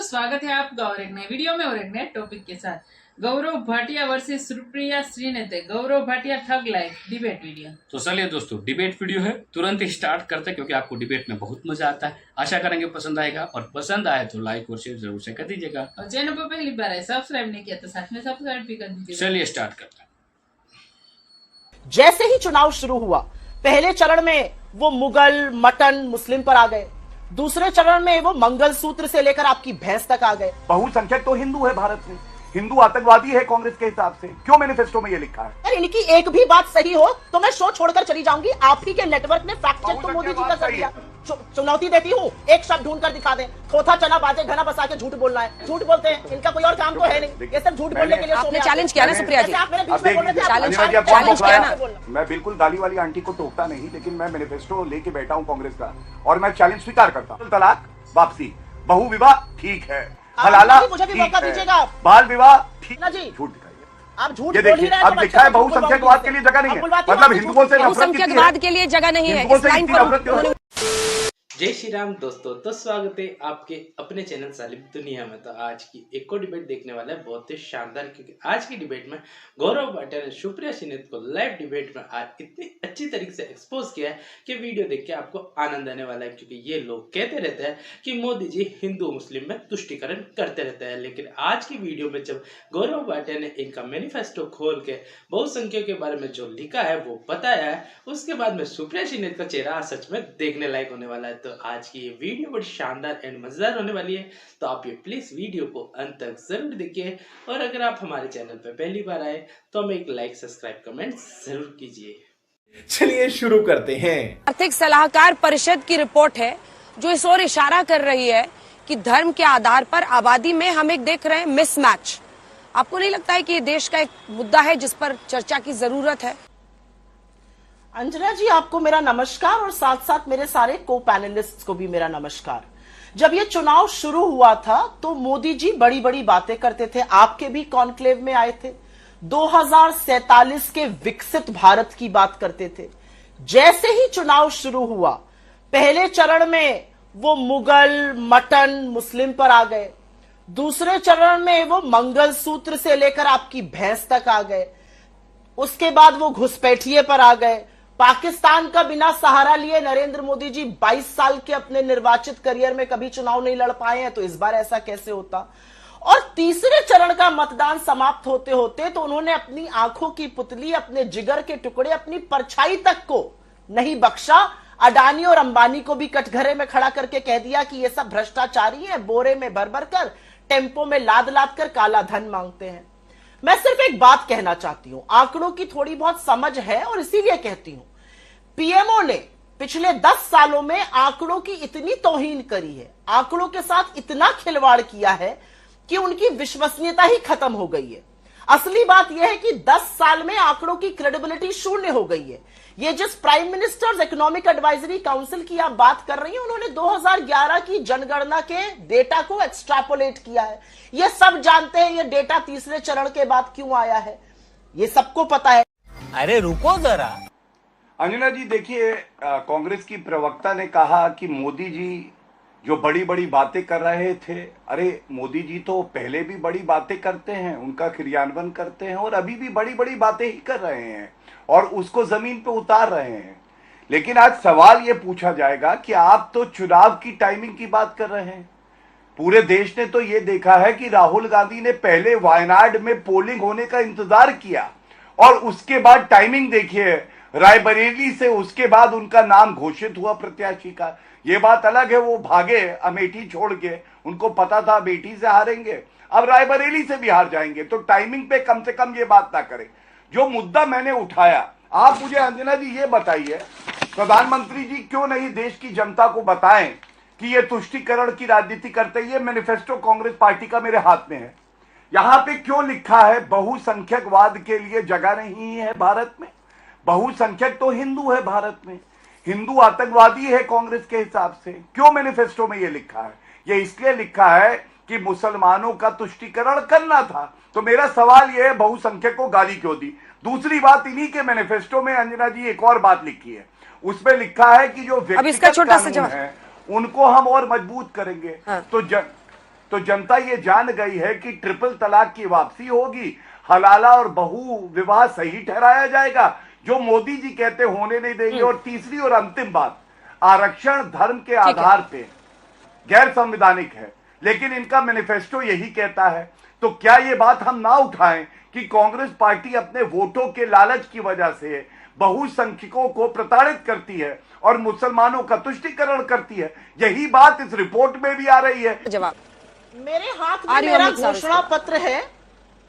स्वागत है आपका और एक नए वीडियो में और एक नए टॉपिक के साथ। गौरव भाटिया वर्सेस सुप्रिया श्रीनेत, गौरव भाटिया ठग लाइव डिबेट वीडियो। तो चलिए दोस्तों, डिबेट वीडियो है, तुरंत ही स्टार्ट करते हैं क्योंकि आपको डिबेट में बहुत मजा आता है। आशा करेंगे पसंद आएगा और पसंद आए तो लाइक और शेयर जरूर से कर दीजिएगा और चैनल पर पहली बार है सब्सक्राइब नहीं किया तो साथ में सब्सक्राइब भी कर दीजिएगा। चलिए स्टार्ट करते हैं। जैसे ही चुनाव शुरू हुआ, पहले चरण में वो मुगल मटन मुस्लिम पर आ गए, दूसरे चरण में वो मंगलसूत्र से लेकर आपकी भैंस तक आ गए। बहुसंख्यक तो हिंदू है भारत में, हिंदू आतंकवादी है कांग्रेस के हिसाब से। क्यों मैनिफेस्टो में ये लिखा है? अरे इनकी एक भी बात सही हो तो मैं शो छोड़कर चली जाऊंगी। आप ही के नेटवर्क ने फैक्ट चेक तो मोदी जी का कर दिया। चुनौती देती हूँ, एक शब्द ढूंढ कर दिखा दें। खोथा चना बाजे घना बसा के झूठ बोलना है। झूठ बोलते हैं, इनका कोई और काम तो है नहीं, ये सब झूठ बोलने के लिए। आपने चैलेंज किया ना सुप्रिया जी? आप मेरे बीच में बोल रहे थे, चैलेंज किया ना? मैं बिल्कुल गाली वाली आंटी को टोकता नहीं, लेकिन मैं मैनिफेस्टो लेके बैठा हूँ कांग्रेस का और मैं चैलेंज स्वीकार करता हूँ। तलाक, वापसी, बहु विवाह ठीक है, हलाला मुझे भी ठीक मौका है, दीजिएगा। बाल विवाह ठीक ना जी। झूठ दिखाइए। आप झूठ ये बोल ही देखिए, रहे हैं अब तो लिखा है बच्चा बहुसंख्यकवाद के लिए जगह नहीं है। मतलब हिंदुओं से नफरत कितनी बहुसंख्यकवाद के लिए जगह नहीं है। हिंदुओं इस से लाइन कितनी पर नफरत क्यों है? जय श्री राम दोस्तों, तो स्वागत है आपके अपने चैनल सालिम दुनिया में। तो आज की एक और डिबेट देखने वाला है, बहुत ही शानदार, क्योंकि आज की डिबेट में गौरव भाटिया ने सुप्रिया श्रीनेत को लाइव डिबेट में आज इतनी अच्छी तरीके से एक्सपोज किया है कि वीडियो देख के आपको आनंद आने वाला है। क्योंकि ये लोग कहते रहते हैं कि मोदी जी हिंदू मुस्लिम में तुष्टिकरण करते रहते हैं, लेकिन आज की वीडियो में जब गौरव भाटिया ने इनका मैनिफेस्टो खोल के बहुसंख्यक के बारे में जो लिखा है वो बताया है, उसके बाद में सुप्रिया श्रीनेत का चेहरा सच में देखने लायक होने वाला है। तो आज की ये वीडियो बड़ी शानदार एंड मजेदार होने वाली है, तो आप ये प्लीज वीडियो को अंत तक जरूर देखिए। और अगर आप हमारे चैनल पर पहली बार आए तो हमें एक लाइक सब्सक्राइब कमेंट जरूर कीजिए। चलिए शुरू करते हैं। आर्थिक सलाहकार परिषद की रिपोर्ट है जो इस ओर इशारा कर रही है कि धर्म के आधार पर आबादी में हम एक देख रहे हैं मिसमैच। आपको नहीं लगता है कि ये देश का एक मुद्दा है जिस पर चर्चा की जरूरत है? अंजना जी, आपको मेरा नमस्कार और साथ साथ मेरे सारे को पैनलिस्ट्स को भी मेरा नमस्कार। जब ये चुनाव शुरू हुआ था तो मोदी जी बड़ी बड़ी बातें करते थे, आपके भी कॉन्क्लेव में आए थे, 2047 के विकसित भारत की बात करते थे। जैसे ही चुनाव शुरू हुआ, पहले चरण में वो मुगल मटन मुस्लिम पर आ गए, दूसरे चरण में वो मंगलसूत्र से लेकर आपकी भैंस तक आ गए, उसके बाद वो घुसपैठिए पर आ गए। पाकिस्तान का बिना सहारा लिए नरेंद्र मोदी जी 22 साल के अपने निर्वाचित करियर में कभी चुनाव नहीं लड़ पाए हैं, तो इस बार ऐसा कैसे होता? और तीसरे चरण का मतदान समाप्त होते होते तो उन्होंने अपनी आंखों की पुतली, अपने जिगर के टुकड़े, अपनी परछाई तक को नहीं बख्शा। अडानी और अंबानी को भी कटघरे में खड़ा करके कह दिया कि ये सब भ्रष्टाचारी हैं, बोरे में भर भर कर, टेम्पो में लाद लाद कर काला धन मांगते हैं। मैं सिर्फ एक बात कहना चाहती हूं, आंकड़ों की थोड़ी बहुत समझ है और इसीलिए कहती हूं। पीएमओ ने पिछले 10 सालों में आंकड़ों की इतनी तौहीन करी है, आंकड़ों के साथ इतना खिलवाड़ किया है कि उनकी विश्वसनीयता ही खत्म हो गई है। असली बात यह है कि 10 साल में आंकड़ों की क्रेडिबिलिटी शून्य हो गई है। ये जिस prime ministers economic advisory council की आप बात कर रही हैं, उन्होंने 2011 की जनगणना के डेटा को एक्सट्रापोलेट किया है। ये सब जानते हैं ये डेटा तीसरे चरण के बाद क्यों आया है, ये सबको पता है। अरे रुको जरा। अंजना जी देखिए, कांग्रेस की प्रवक्ता ने कहा कि मोदी जी जो बड़ी बड़ी बातें कर रहे थे, अरे मोदी जी तो पहले भी बड़ी बातें करते हैं, उनका क्रियान्वयन करते हैं और अभी भी बड़ी बड़ी बातें ही कर रहे हैं और उसको जमीन पे उतार रहे हैं। लेकिन आज सवाल ये पूछा जाएगा कि आप तो चुनाव की टाइमिंग की बात कर रहे हैं। पूरे देश ने तो ये देखा है कि राहुल गांधी ने पहले वायनाड में पोलिंग होने का इंतजार किया और उसके बाद टाइमिंग देखिए, रायबरेली से उसके बाद उनका नाम घोषित हुआ प्रत्याशी का। ये बात अलग है, वो भागे अमेठी छोड़ के, उनको पता था अमेठी से हारेंगे, अब रायबरेली से भी हार जाएंगे। तो टाइमिंग पे कम से कम ये बात ना करें। जो मुद्दा मैंने उठाया, आप मुझे अंजना जी ये बताइए, प्रधानमंत्री जी क्यों नहीं देश की जनता को बताएं कि ये तुष्टिकरण की राजनीति करते? ये मैनिफेस्टो कांग्रेस पार्टी का मेरे हाथ में है, यहां पे क्यों लिखा है बहुसंख्यकवाद के लिए जगह नहीं है भारत में? बहुसंख्यक तो हिंदू है भारत में, हिंदू आतंकवादी है कांग्रेस के हिसाब से। क्यों मैनिफेस्टो में ये लिखा है? ये इसलिए लिखा है कि मुसलमानों का तुष्टिकरण करना था। तो मेरा सवाल ये है, बहुसंख्यक को गाली क्यों दी? दूसरी बात, इन्हीं के मैनिफेस्टो में अंजना जी एक और बात लिखी है, उसमें लिखा है कि जो व्यक्तिगत कानून है उनको हम और मजबूत करेंगे। हाँ। तो तो जनता ये जान गई है कि ट्रिपल तलाक की वापसी होगी, हलाला और बहु विवाह सही ठहराया जाएगा, जो मोदी जी कहते होने नहीं देंगे। और तीसरी और अंतिम बात, आरक्षण धर्म के आधार पे गैर संवैधानिक है, लेकिन इनका मैनिफेस्टो यही कहता है। तो क्या ये बात हम ना उठाएं कि कांग्रेस पार्टी अपने वोटों के लालच की वजह से बहुसंख्यकों को प्रताड़ित करती है और मुसलमानों का तुष्टीकरण करती है? यही बात इस रिपोर्ट में भी आ रही है। जवाब मेरे हाथ में आर्य मेरा अमित शाह घोषणा पत्र है,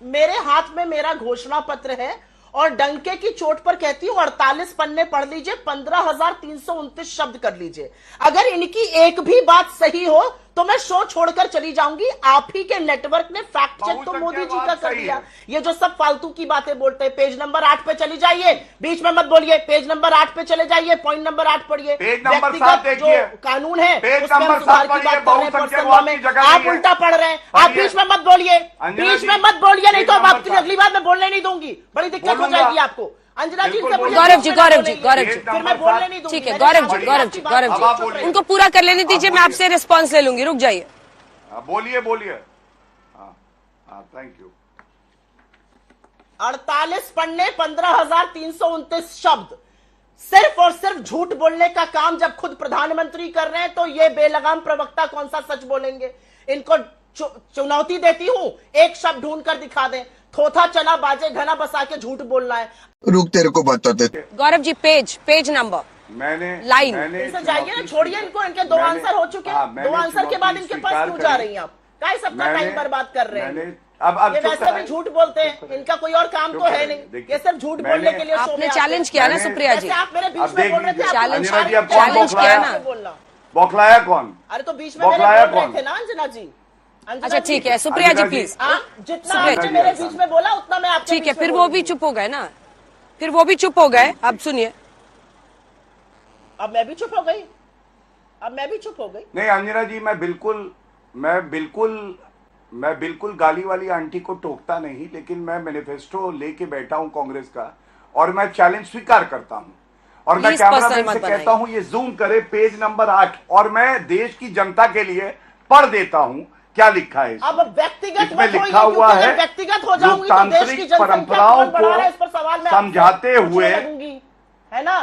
मेरे हाथ में मेरा घोषणा पत्र है और डंके की चोट पर कहती हूं 48 पन्ने पढ़ लीजिए, 15,329 शब्द कर लीजिए। अगर इनकी एक भी बात सही हो तो मैं शो छोड़कर चली जाऊंगी। आप ही के नेटवर्क ने फैक्ट चेक तो मोदी जी का कर दिया। ये जो सब फालतू की बातें बोलते हैं, पेज नंबर 8 पे चली जाइए, बीच में मत बोलिए, पेज नंबर 8 पे चले जाइए, पॉइंट नंबर 8 पढ़िए। पेज नंबर 7 देखिए, जो कानून है पेज उसके हम नंबर सुधार 7 की बात कर रहे हैं, बहुसंख्यक पर्सनल लॉ में। आप उल्टा पढ़ रहे हैं, आप बीच में मत बोलिए, बीच में मत बोलिए, नहीं तो अब आपकी अगली बार मैं बोलने नहीं दूंगी, बड़ी दिक्कत हो जाएगी आपको। अंजना जी से मुझे गौरव जी, गौरव जी, गौरव जी, फिर मैं बोलने नहीं दूंगी। ठीक है गौरव जी, गौरव जी, गौरव जी, उनको पूरा कर लेने दीजिए, मैं आपसे रिस्पॉन्स ले लूंगी, रुक जाइए। बोलिए बोलिए। Thank you. 48 पन्ने, 15,329 शब्द, सिर्फ और सिर्फ झूठ बोलने का काम जब खुद प्रधानमंत्री कर रहे हैं तो ये बेलगाम प्रवक्ता कौन सा सच बोलेंगे? इनको चुनौती देती हूं, एक शब्द ढूंढ कर दिखा दें। थोथा चला बाजे घना बसा के झूठ बोलना है। रुक, तेरे को बताते। Gaurav ji, page number, line इनसे जाइए ना, छोड़िए इनको, इनके दो आंसर हो चुके हैं। दो आंसर के बाद इनके पास क्यों जा रही हैं आप? काहे सबका टाइम बर्बाद कर रहे हैं? अब ये वैसे भी झूठ बोलते हैं, इनका कोई और काम तो है नहीं, ये सिर्फ झूठ बोलने के लिए। आपने चैलेंज किया ना सुप्रिया जी, आप मेरे बीच में बोल रहे थे, चैलेंज चैलेंज किया ना, बोलना। बौखलाया कौन? अरे तो बीच में मेरे बोल रहे थे ना अंजना जी। अच्छा ठीक है सुप्रिया जी, प्लीज। जितना आपने मेरे बीच में बोला उतना मैं आपके ठीक है, फिर वो भी चुप हो गए ना, फिर वो भी चुप हो गए। अब सुनिए, अब मैं भी चुप हो गई, अब मैं भी चुप हो गई। नहीं अंजना जी, मैं बिल्कुल गाली वाली आंटी को टोकता नहीं, लेकिन मैं मैनिफेस्टो लेके बैठा हूं कांग्रेस का और मैं चैलेंज स्वीकार करता हूं। और मैं कैमरामैन से कहता हूं ये जूम करे पेज नंबर 8 और मैं देश की जनता के लिए पढ़ देता हूं क्या लिखा है। अब व्यक्तिगत इसमें लिखा हुआ है, व्यक्तिगत हो जाऊंगी तो देश की परंपराओं को समझाते हुए, है ना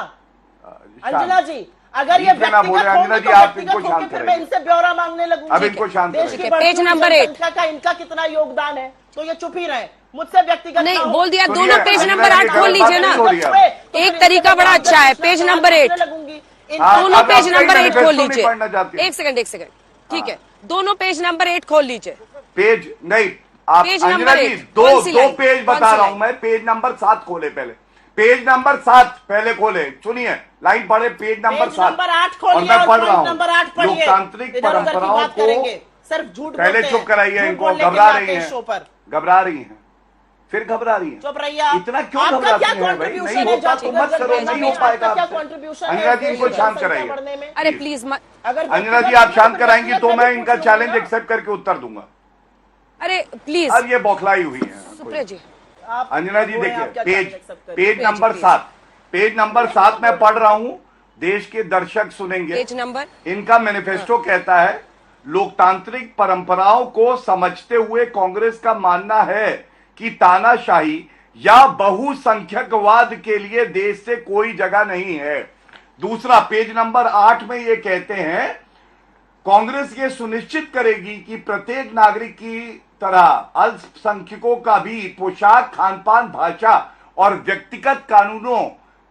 अंजना जी? अगर ये ना बोले अंजना जी, आप इनको शांत फिर मैं इनसे ब्यौरा मांगने लगूंगी। अब इनको शांत करें। पेज नंबर 8 का इनका कितना योगदान है, तो ये चुप ही रहे, मुझसे व्यक्तिगत नहीं बोल दिया। दोनों पेज नंबर 8 खोल लीजिए ना, तो एक तरीका बड़ा अच्छा है। पेज नंबर 8, दोनों पेज नंबर 8 खोल लीजिए। एक सेकंड, ठीक है, दोनों पेज नंबर 8 खोल लीजिए। पेज नहीं, आप अंजना जी दो पेज बता रहा हूं मैं। पेज नंबर 7 खोले पहले, पेज नंबर 7 पहले खोले, सुनिए लाइन पढ़े, पेज नंबर 7 और मैं पढ़ रहा हूँ। लोकतांत्रिक परंपराओं को सिर्फ झूठ पहले चुप कराइए, इनको घबरा रही हैं, फिर घबरा रही हैं। चुप रहिए। इतना क्यों घबराती हैं भाई? नहीं होता तो मत करो, नहीं हो पाएगा आपसे। अंजना जी इनको शांत कराइए। अरे प्लीज मत, अंजना जी आप शांत कराएंगी तो मैं इनका चैलेंज एक्सेप्ट करके उत्तर दूंगा। अरे प्लीज, अब ये बौखलाई हुई है सुप्रिया जी। अंजना जी देखिए, पेज नंबर 7, पेज नंबर 7 मैं पढ़ रहा हूं, देश के दर्शक सुनेंगे। पेज नंबर, इनका मैनिफेस्टो कहता है, लोकतांत्रिक परंपराओं को समझते हुए कांग्रेस का मानना है कि तानाशाही या बहुसंख्यकवाद के लिए देश से कोई जगह नहीं है। दूसरा, पेज नंबर 8 में ये कहते हैं, कांग्रेस ये सुनिश्चित करेगी कि प्रत्येक नागरिक की तरह अल्पसंख्यकों का भी पोशाक, खानपान, भाषा और व्यक्तिगत कानूनों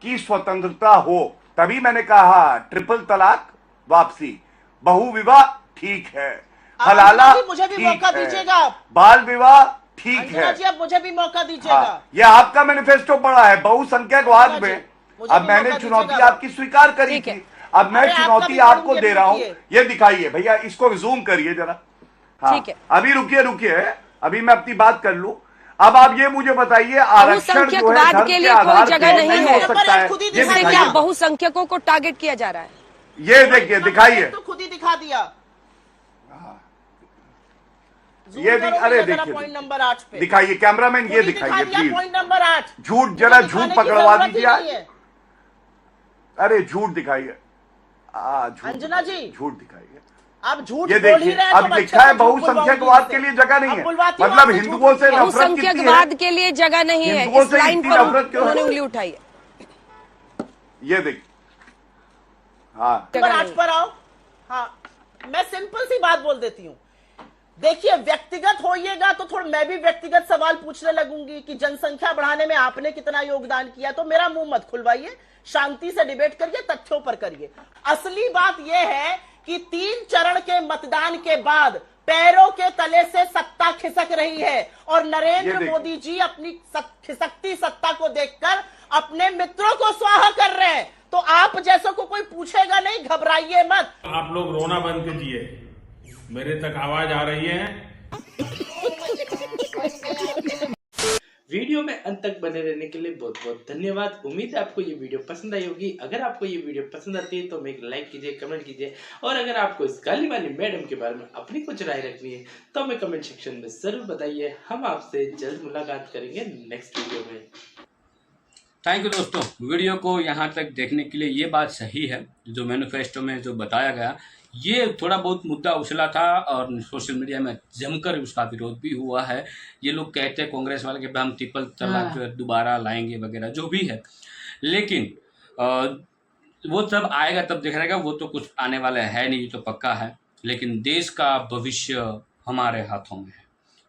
की स्वतंत्रता हो। तभी मैंने कहा ट्रिपल तलाक वापसी, बहुविवाह ठीक है, हलाला मुझे भी ठीक मौका है, दीजिएगा, बाल विवाह ठीक है। जी अब मुझे भी मौका दीजिएगा। हाँ, यह आपका मैनिफेस्टो पड़ा है बहुसंख्यकवाद में। अब मैंने चुनौती आपकी स्वीकार करी थी, अब मैं चुनौती आपको दे रहा हूं, ये दिखाइए भैया, इसको जूम करिए जरा। हाँ, ठीक है, अभी रुकिए, अभी मैं अपनी बात कर लूं। अब आप ये मुझे बताइए, आरक्षण जो है धर्म के आधार पे नहीं हो सकता है, जिससे क्या बहुसंख्यकों को टारगेट किया जा रहा है? ये देखिए, दिखाइए, तो खुद ही दिखा दिया। ये अरे देखिए, पॉइंट नंबर 8 पे दिखाइए कैमरामैन, ये दिखाइए प्लीज। पॉइंट नंबर 8, झूठ, जरा झूठ पकड़वा दीजिए। अरे झूठ दिखाइए, अंजना जी झूठ दिखाइए। आप झूठ ये बोल ही देखिए, रहे हैं, तो अब बच्चे लिखा है को झूठ बहुसंख्यकवाद बुलवाओगे के लिए जगह नहीं अब है, बुलवाती मतलब बात से हिंदुओं से नफरत कितनी है। बहुसंख्यकवाद के लिए जगह नहीं है, हिंदुओं इस से लाइन इतनी पर नफरत क्यों है? उन्होंने उंगली उठाई है। ये देखिए, हाँ नंबर 8 पर आओ। हाँ, मैं सिंपल सी बात बोल देती हूँ। देखिए, व्यक्तिगत होइएगा तो थोड़ा मैं भी व्यक्तिगत सवाल पूछने लगूंगी कि जनसंख्या बढ़ाने में आपने कितना योगदान किया, तो मेरा मुंह मत खुलवाइए, शांति से डिबेट करिए, तथ्यों पर करिए। असली बात यह है कि 3 चरण के मतदान के बाद पैरों के तले से सत्ता खिसक रही है और नरेंद्र मोदी जी अपनी खिसकती सत्ता को देखकर अपने मित्रों को स्वाहा कर रहे हैं। तो आप जैसों को कोई पूछेगा नहीं, घबराइए मत। आप लोग रोना बंद कीजिए, मेरे तक आवाज आ रही है। वीडियो में अंत तक बने रहने के लिए बहुत बहुत धन्यवाद। उम्मीद है आपको ये वीडियो पसंद आई होगी। अगर आपको ये वीडियो पसंद आती है तो हमें एक लाइक कीजिए, कमेंट कीजिए, और अगर आपको इस काली वाली मैडम के बारे में अपनी कुछ राय रखनी है तो हमें कमेंट सेक्शन में जरूर बताइए। हम आपसे जल्द मुलाकात करेंगे नेक्स्ट वीडियो में। थैंक यू दोस्तों, वीडियो को यहाँ तक देखने के लिए। ये बात सही है जो मैनिफेस्टो में जो बताया गया, ये थोड़ा बहुत मुद्दा उछला था और सोशल मीडिया में जमकर उसका विरोध भी हुआ है। ये लोग कहते हैं कांग्रेस वाले कि हम ट्रिपल तलाक जो है दोबारा लाएंगे वगैरह, जो भी है, लेकिन वो तब आएगा तब दिख रहेगा, वो तो कुछ आने वाला है नहीं, ये तो पक्का है। लेकिन देश का भविष्य हमारे हाथों में है,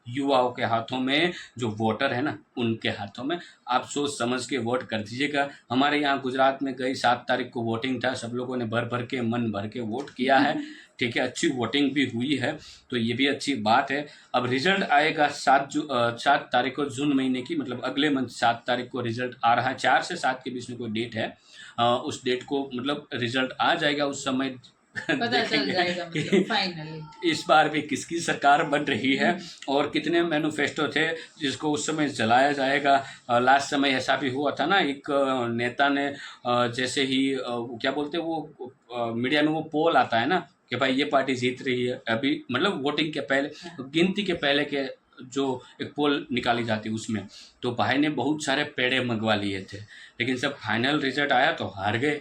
युवाओं के हाथों में, जो वोटर है ना उनके हाथों में। आप सोच समझ के वोट कर दीजिएगा। हमारे यहाँ गुजरात में गई 7 तारीख को वोटिंग था, सब लोगों ने भर भर के मन भर के वोट किया है, ठीक है, अच्छी वोटिंग भी हुई है, तो ये भी अच्छी बात है। अब रिजल्ट आएगा 7 तारीख को, जून महीने की, मतलब अगले मंथ 7 तारीख को रिजल्ट आ रहा है। 4 से 7 के बीच में कोई डेट है, उस डेट को मतलब रिजल्ट आ जाएगा, उस समय पता चल जाएगा मतलब फाइनली इस बार भी किसकी सरकार बन रही है और कितने मैनिफेस्टो थे जिसको उस समय जलाया जाएगा। लास्ट समय ऐसा भी हुआ था ना, एक नेता ने जैसे ही क्या बोलते हैं वो मीडिया में वो पोल आता है ना कि भाई ये पार्टी जीत रही है, अभी मतलब वोटिंग के पहले, गिनती के पहले के जो एक पोल निकाली जाती है उसमें, तो भाई ने बहुत सारे पेड़े मंगवा लिए थे, लेकिन जब फाइनल रिजल्ट आया तो हार गए।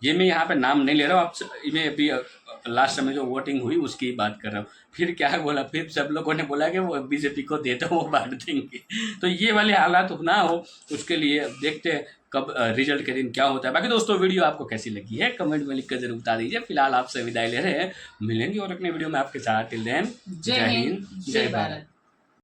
ये मैं यहाँ पे नाम नहीं ले रहा हूँ, आप मैं अभी लास्ट समय जो वोटिंग हुई उसकी बात कर रहा हूँ। फिर क्या बोला, फिर सब लोगों ने बोला कि वो बीजेपी को देते वो बांट देंगे। तो ये वाले हालात ना हो, उसके लिए देखते हैं कब रिजल्ट के दिन क्या होता है। बाकी दोस्तों, वीडियो आपको कैसी लगी है कमेंट में लिख कर जरूर बता दीजिए। फिलहाल आपसे विदाई ले रहे हैं, मिलेंगे और अपने वीडियो में आपके साथ। टिल देन, जय हिंद, जय भारत।